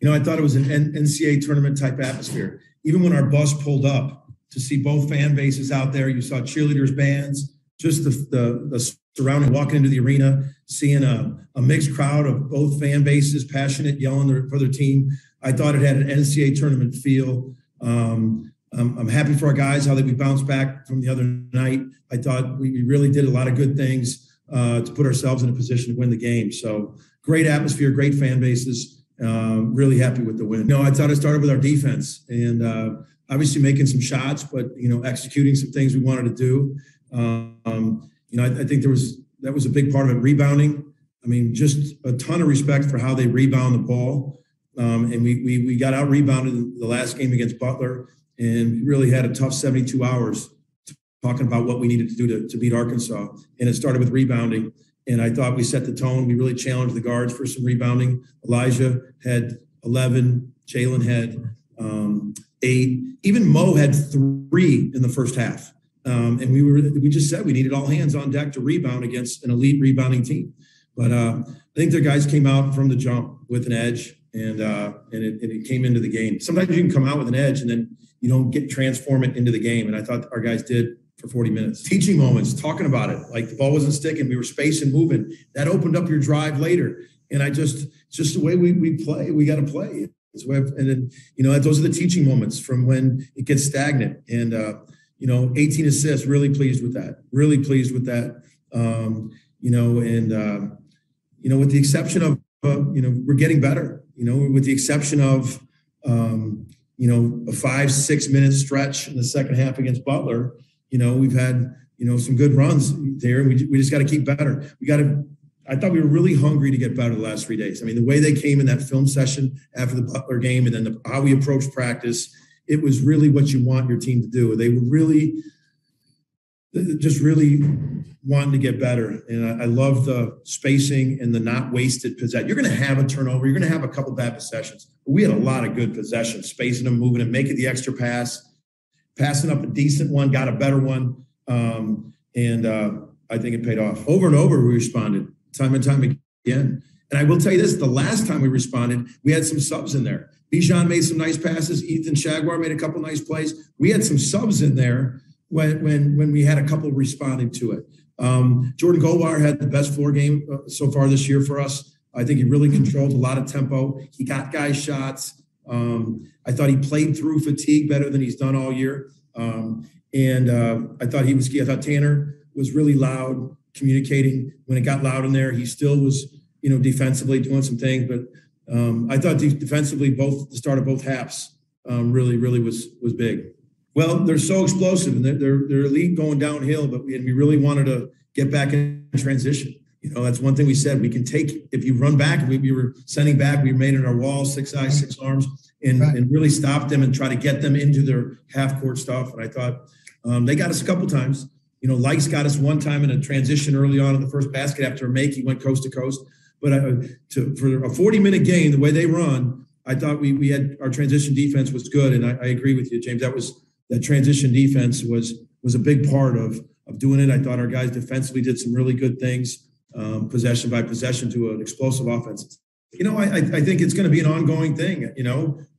I thought it was an NCAA tournament type atmosphere. Even when our bus pulled up to see both fan bases out there, you saw cheerleaders, bands, just the surrounding, walking into the arena, seeing a mixed crowd of both fan bases, passionate, yelling for their team. I thought it had an NCAA tournament feel. I'm happy for our guys, how we bounced back from the other night. I thought we really did a lot of good things to put ourselves in a position to win the game. So great atmosphere, great fan bases. Really happy with the win. I thought it started with our defense and obviously making some shots, but, executing some things we wanted to do. I think that was a big part of it. Rebounding. I mean, just a ton of respect for how they rebound the ball. And we got out rebounded in the last game against Butler and really had a tough 72 hours talking about what we needed to do to beat Arkansas. And it started with rebounding. And I thought we set the tone. We really challenged the guards for some rebounding. Elijah had 11. Jalen had 8. Even Mo had 3 in the first half. And we just said we needed all hands on deck to rebound against an elite rebounding team. But I think their guys came out from the jump with an edge, and it came into the game. Sometimes you can come out with an edge and then you don't transform it into the game. And I thought our guys did for 40 minutes. Teaching moments, talking about it, like the ball wasn't sticking, we were spacing, moving. That opened up your drive later. And it's just the way we play. We got to play. And then, those are the teaching moments from when it gets stagnant. And, 18 assists, really pleased with that. Really pleased with that. With the exception of, we're getting better, with the exception of, a 5-6 minute stretch in the second half against Butler. We've had, some good runs there. We just got to keep better. I thought we were really hungry to get better the last 3 days. I mean, the way they came in that film session after the Butler game and then how we approached practice, it was really what you want your team to do. They were really wanting to get better. And I love the spacing and the not wasted possession. You're going to have a turnover. You're going to have a couple bad possessions. But we had a lot of good possessions, spacing them, moving them, making the extra pass, passing up a decent one, got a better one. I think it paid off. Over and over, we responded time and time again. And I will tell you this, the last time we responded, we had some subs in there. Bijan made some nice passes. Ethan Shaguar made a couple nice plays. We had some subs in there when we had a couple responding to it. Jordan Goldwire had the best floor game so far this year for us. I think he really controlled a lot of tempo. He got guys shots. I thought he played through fatigue better than he's done all year. I thought I thought Tanner was really loud, communicating. When it got loud in there, he still was, defensively doing some things. But I thought defensively, the start of both halves really was big. Well, they're so explosive and they're elite going downhill, but we really wanted to get back in transition. That's one thing we said. We can take, if you run back, we were sending back, we made it our wall, 6 eyes, 6 arms, and really stop them and try to get them into their half court stuff. And I thought they got us a couple times. Likes got us one time in a transition early on in the first basket after a make. He went coast to coast. But for a 40-minute game, the way they run, I thought we had our transition defense was good. And I agree with you, James. That transition defense was a big part of doing it. I thought our guys defensively did some really good things, possession by possession to an explosive offense. I think it's going to be an ongoing thing.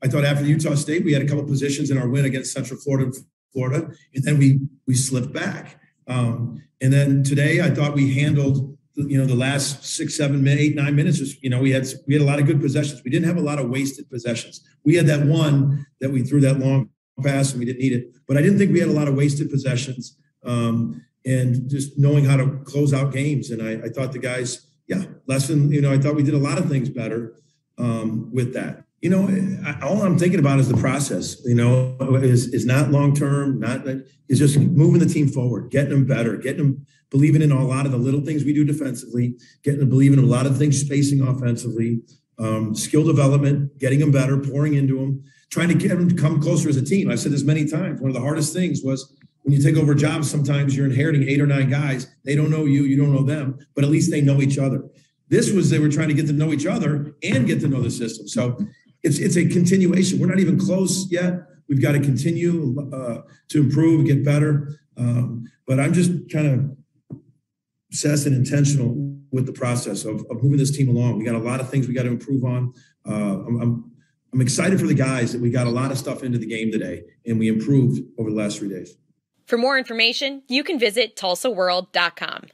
I thought after Utah State, we had a couple positions in our win against Central Florida, and then we slipped back. And then today, I thought we handled the last 6, 7, 8, 9 minutes. We had a lot of good possessions. We didn't have a lot of wasted possessions. We had that one that we threw that long pass and we didn't need it, but I didn't think we had a lot of wasted possessions. And just knowing how to close out games. And I thought the guys, I thought we did a lot of things better with that. All I'm thinking about is the process, is not long-term, is just moving the team forward, getting them better, getting them believing in a lot of the little things we do defensively, getting them believing in a lot of things spacing offensively, skill development, getting them better, pouring into them, trying to get them to come closer as a team. I've said this many times. One of the hardest things was when you take over jobs, sometimes you're inheriting 8 or 9 guys. They don't know you, you don't know them, but at least they know each other. They were trying to get to know each other and get to know the system. So it's a continuation. We're not even close yet. We've got to continue to improve, get better. But I'm just kind of obsessed and intentional with the process of moving this team along. We got a lot of things we got to improve on. I'm excited for the guys that we got a lot of stuff into the game today, and we improved over the last 3 days. For more information, you can visit TulsaWorld.com.